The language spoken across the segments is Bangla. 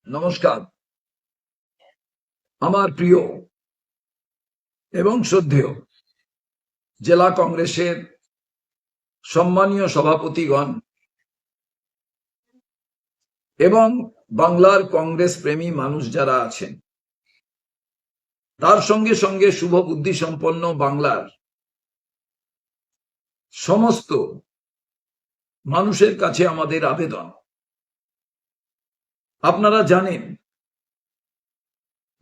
নমস্কার। আমার প্রিয় এবং শ্রদ্ধেয় জেলা কংগ্রেসের সম্মানীয় সভাপতিগণ এবং বাংলার কংগ্রেস প্রেমী মানুষ যারা আছেন, তার সঙ্গে সঙ্গে শুভ বুদ্ধি সম্পন্ন বাংলার সমস্ত মানুষের কাছে আমাদের আবেদন, আপনারা জানেন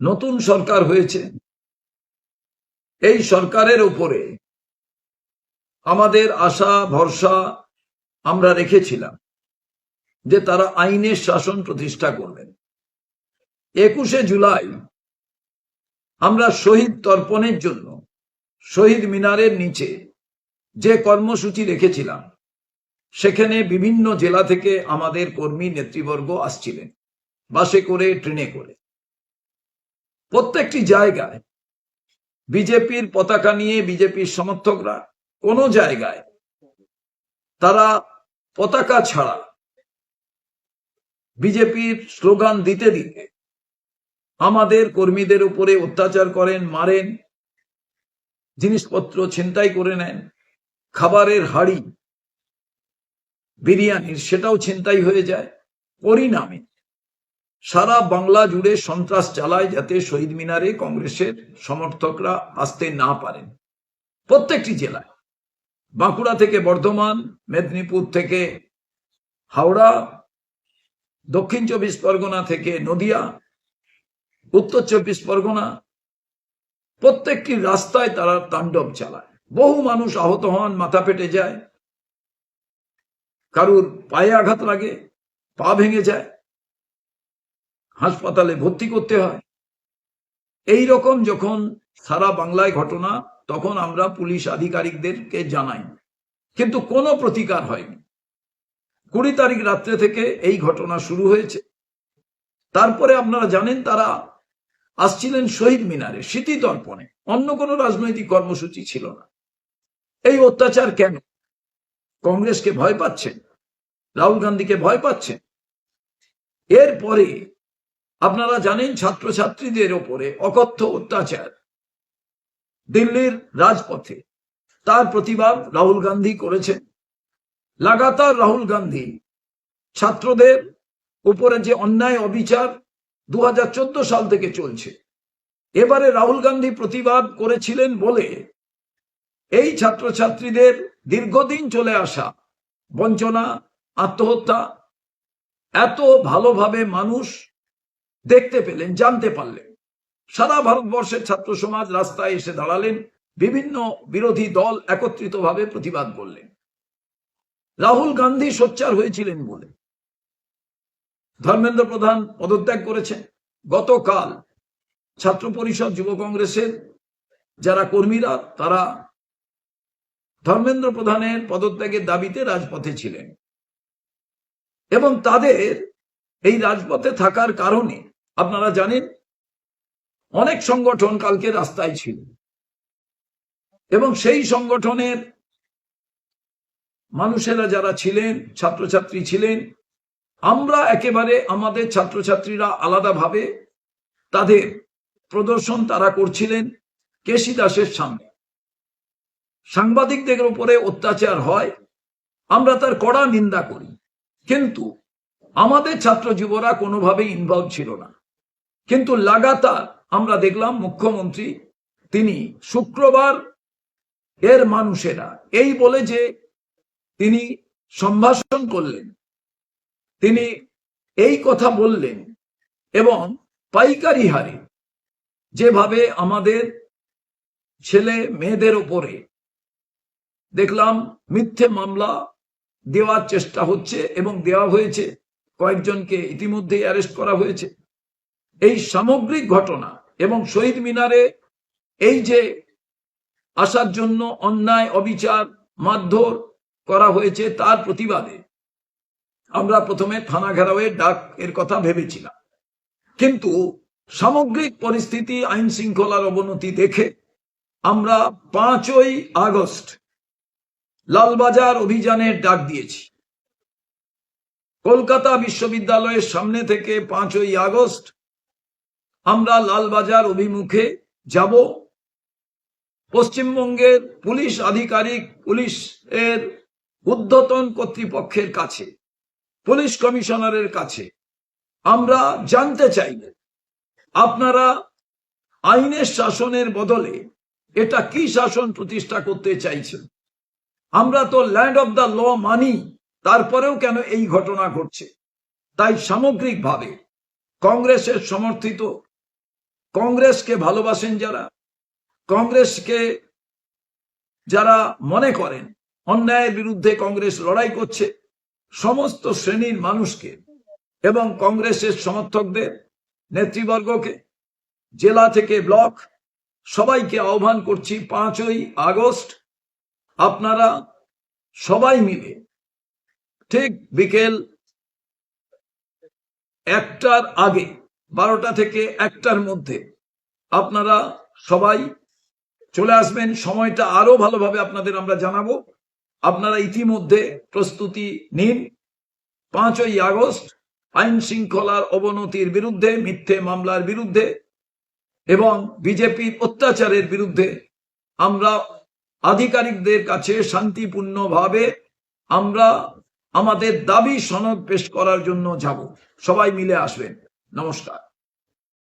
নতুন সরকার হয়েছে। এই সরকারের উপরে আমাদের আশা ভরসা আমরা রেখেছিলাম যে তারা আইনের শাসন প্রতিষ্ঠা করবেন। 21শে জুলাই আমরা শহীদ তর্পণের জন্য শহীদ মিনারের নিচে যে কর্মসূচি রেখেছিলাম, সেখানে বিভিন্ন জেলা থেকে আমাদের কর্মী নেতৃবর্গ আসছিলেন, বাসে করে, ট্রেনে করে। প্রত্যেকটি জায়গায় বিজেপির পতাকা নিয়ে বিজেপির সমর্থকরা কোনো জায়গায় তারা পতাকা ছাড়া বিজেপির স্লোগান দিতে দিতে আমাদের কর্মীদের উপরে অত্যাচার করেন, মারেন, জিনিসপত্র ছিনতাই করে নেন। খাবারের হাড়ি বিরিয়ানির সেটাও ছিনতাই হয়ে যায়। পরিণামে সারা বাংলা জুড়ে সন্ত্রাস চালায় যাতে শহীদ মিনারে কংগ্রেসের সমর্থকরা আসতে না পারেন। প্রত্যেকটি জেলায়, বাঁকুড়া থেকে বর্ধমান, মেদিনীপুর থেকে হাওড়া, দক্ষিণ 24 পরগনা থেকে নদিয়া, উত্তর 24 পরগনা, প্রত্যেকটি রাস্তায় তারা তাণ্ডব চালায়। বহু মানুষ আহত হন, মাথা ফেটে যায়, কারুর পায়ে আঘাত লাগে, পা ভেঙে যায়, হাসপাতালে ভর্তি করতে হয়। এই রকম যখন সারা বাংলায় ঘটনা, তখন আমরা পুলিশ আধিকারিকদেরকে জানাই, কিন্তু কোনো প্রতিকার হয়নি। 20 তারিখ রাত্রে থেকে এই ঘটনা শুরু হয়েছে। তারপরে আপনারা জানেন তারা আসছিলেন শহীদ মিনারে স্মৃতি তর্পণে, অন্য কোনো রাজনৈতিক কর্মসূচি ছিল না। এই অত্যাচার কেন? কংগ্রেসকে ভয় পাচ্ছেন, রাহুল গান্ধীকে ভয় পাচ্ছেন। এরপরে আপনারা জানেন ছাত্রছাত্রীদের ওপরে অকথ্য অত্যাচার দিল্লির রাজপথে, তার প্রতিবাদ রাহুল গান্ধী করেছেন। লাগাতার রাহুল গান্ধী ছাত্রদের উপরে যে অন্যায় অবিচার 2014 সাল থেকে চলছে, এবারে রাহুল গান্ধী প্রতিবাদ করেছিলেন বলে এই ছাত্রছাত্রীদের দীর্ঘদিন চলে আসা বঞ্চনা, আত্মহত্যা এত ভালোভাবে মানুষ দেখতে পেলেন, জানতে পারলেন। সারা ভারতবর্ষের ছাত্র সমাজ রাস্তায় এসে দাঁড়ালেন, বিভিন্ন বিরোধী দল একত্রিতভাবে প্রতিবাদ করলেন। রাহুল গান্ধী সোচ্চার হয়েছিলেন বলে ধর্মেন্দ্র প্রধান পদত্যাগ করেছেন। গতকাল ছাত্র পরিষদ, যুব কংগ্রেসের যারা কর্মীরা, তারা ধর্মেন্দ্র প্রধানের পদত্যাগের দাবিতে রাজপথে ছিলেন, এবং তাদের এই রাজপথে থাকার কারণে আপনারা জানেন অনেক সংগঠন কালকে রাস্তায় ছিল, এবং সেই সংগঠনের মানুষেরা যারা ছিলেন, ছাত্রছাত্রী ছিলেন, আমরা একেবারে আমাদের ছাত্রছাত্রীরা আলাদাভাবে তাদের প্রদর্শন তারা করছিলেন কেশি দাসের সামনে। সাংবাদিকদের উপরে অত্যাচার হয়, আমরা তার কড়া নিন্দা করি, কিন্তু আমাদের ছাত্র যুবরা কোনোভাবেই ইনভলভ ছিল না। কিন্তু লাগাতার আমরা দেখলাম মুখ্যমন্ত্রী তিনি শুক্রবার এর মানুষেরা এই বলে যে তিনি সম্ভাষণ করলেন, তিনি এই কথা বললেন, এবং পাইকারি হারে যেভাবে আমাদের ছেলে মেয়েদের ওপরে দেখলাম মিথ্যে মামলা দেওয়ার চেষ্টা হচ্ছে এবং দেওয়া হয়েছে, কয়েকজনকে ইতিমধ্যেই অ্যারেস্ট করা হয়েছে। এই সামগ্রিক ঘটনা এবং শহীদ মিনারে এই যে আসার জন্য অন্যায়, অবিচার, মারধর করা হয়েছে, তার প্রতিবাদে আমরা প্রথমে থানা ঘেরাওয়ের ডাক এর কথা ভেবেছিলাম, কিন্তু সামগ্রিক পরিস্থিতি, আইন শৃঙ্খলার অবনতি দেখে আমরা 5ই আগস্ট লালবাজার অভিযানের ডাক দিয়েছি। কলকাতা বিশ্ববিদ্যালয়ের সামনে থেকে 5ই আগস্ট আমরা লালবাজার অভিমুখে যাব। পশ্চিমবঙ্গের পুলিশ আধিকারিক, পুলিশের ঊর্ধ্বতন কর্তৃপক্ষের কাছে, পুলিশ কমিশনারের কাছে আমরা জানতে চাইব আপনারা আইনের শাসনের বদলে এটা কি শাসন প্রতিষ্ঠা করতে চাইছেন। আমরা তো ল্যান্ড অফ দ্য ল মানি, তারপরেও কেন এই ঘটনা ঘটছে। তাই সামগ্রিকভাবে কংগ্রেসের সমর্থিত, কংগ্রেসকে ভালোবাসেন যারা, কংগ্রেসকে যারা মনে করেন অন্যায়ের বিরুদ্ধে কংগ্রেস লড়াই করছে, সমস্ত শ্রেণীর মানুষকে এবং কংগ্রেসের সমর্থকদের নেতৃবর্গকে জেলা থেকে ব্লক সবাইকে আহ্বান করছি 5ই আগস্ট আপনারা সবাই মিলে ঠিক বিকেল 1টার আগে, 12টা থেকে 1টার মধ্যে আপনারা সবাই চলে আসবেন। সময়টা আরো ভালোভাবে আপনাদের আমরা জানাবো, আপনারা ইতিমধ্যে প্রস্তুতি নিন। 5ই আগস্ট আইন শৃঙ্খলার অবনতির বিরুদ্ধে, মিথ্যে মামলার বিরুদ্ধে এবং বিজেপির অত্যাচারের বিরুদ্ধে আমরা আধিকারিকদের কাছে শান্তিপূর্ণভাবে আমরা আমাদের দাবি সনদ পেশ করার জন্য যাব। সবাই মিলে আসবেন। নমস্কার।